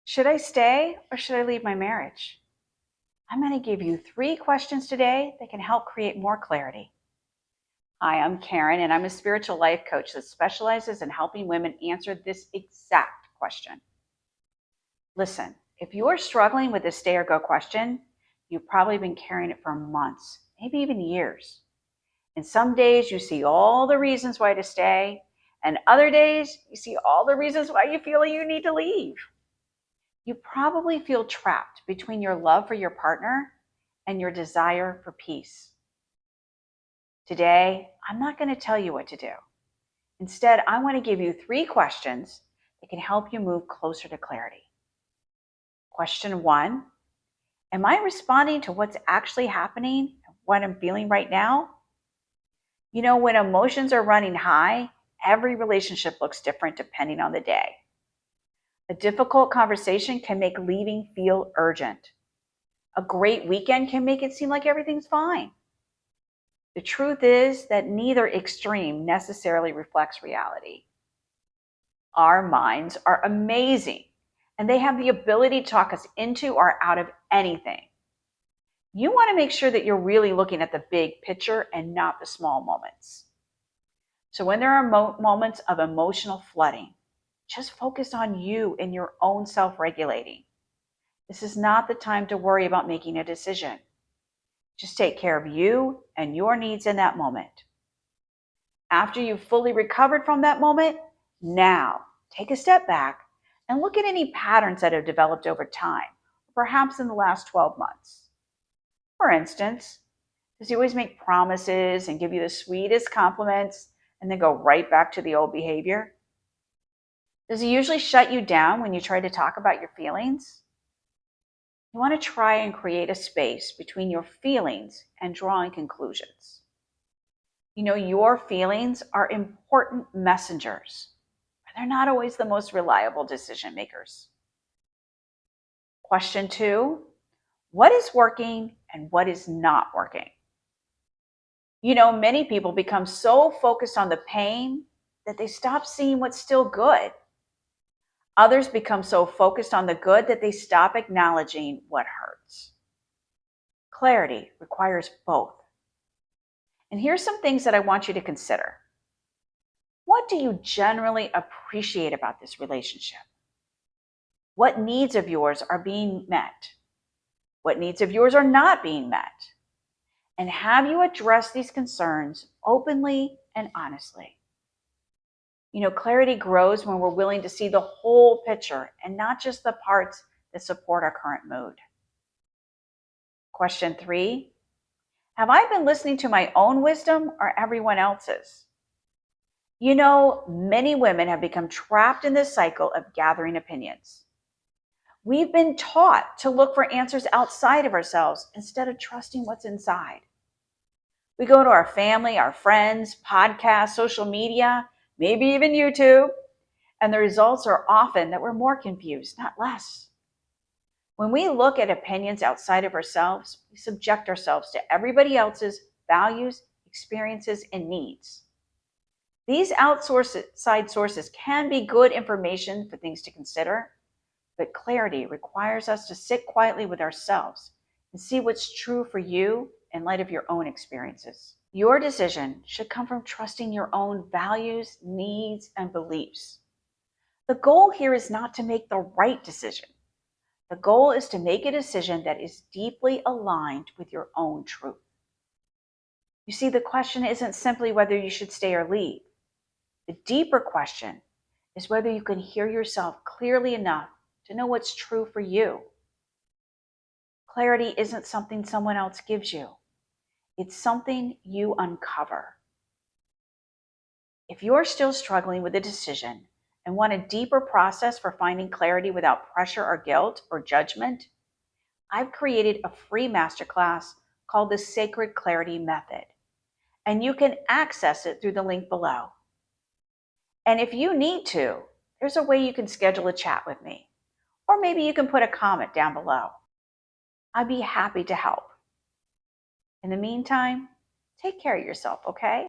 Should I stay or should I leave my marriage? I'm going to give you 3 questions today that can help create more clarity. Hi, I'm Karen, and I'm a spiritual life coach that specializes in helping women answer this exact question. Listen, if you're struggling with the stay or go question, you've probably been carrying it for months, maybe even years. And some days you see all the reasons why to stay, and other days you see all the reasons why you feel you need to leave. You probably feel trapped between your love for your partner and your desire for peace. Today, I'm not going to tell you what to do. Instead, I want to give you 3 questions that can help you move closer to clarity. Question 1, am I responding to what's actually happening and what I'm feeling right now? When emotions are running high, every relationship looks different depending on the day. A difficult conversation can make leaving feel urgent. A great weekend can make it seem like everything's fine. The truth is that neither extreme necessarily reflects reality. Our minds are amazing, and they have the ability to talk us into or out of anything. You want to make sure that you're really looking at the big picture and not the small moments. So when there are moments of emotional flooding, just focus on you and your own self-regulating. This is not the time to worry about making a decision. Just take care of you and your needs in that moment. After you've fully recovered from that moment, now take a step back and look at any patterns that have developed over time, perhaps in the last 12 months. For instance, does he always make promises and give you the sweetest compliments and then go right back to the old behavior? Does he usually shut you down when you try to talk about your feelings? You want to try and create a space between your feelings and drawing conclusions. Your feelings are important messengers, but they're not always the most reliable decision makers. Question 2, what is working and what is not working? Many people become so focused on the pain that they stop seeing what's still good. Others become so focused on the good that they stop acknowledging what hurts. Clarity requires both. And here's some things that I want you to consider. What do you generally appreciate about this relationship? What needs of yours are being met? What needs of yours are not being met? And have you addressed these concerns openly and honestly? Clarity grows when we're willing to see the whole picture and not just the parts that support our current mood. Question 3, have I been listening to my own wisdom or everyone else's? Many women have become trapped in this cycle of gathering opinions. We've been taught to look for answers outside of ourselves instead of trusting what's inside. We go to our family, our friends, podcasts, social media, maybe even YouTube, and the results are often that we're more confused, not less. When we look at opinions outside of ourselves, we subject ourselves to everybody else's values, experiences, and needs. These outside sources can be good information for things to consider, but clarity requires us to sit quietly with ourselves and see what's true for you in light of your own experiences. Your decision should come from trusting your own values, needs, and beliefs. The goal here is not to make the right decision. The goal is to make a decision that is deeply aligned with your own truth. You see, the question isn't simply whether you should stay or leave. The deeper question is whether you can hear yourself clearly enough to know what's true for you. Clarity isn't something someone else gives you. It's something you uncover. If you're still struggling with a decision and want a deeper process for finding clarity without pressure or guilt or judgment, I've created a free masterclass called the Sacred Clarity Method, and you can access it through the link below. And if you need to, there's a way you can schedule a chat with me, or maybe you can put a comment down below. I'd be happy to help. In the meantime, take care of yourself, okay?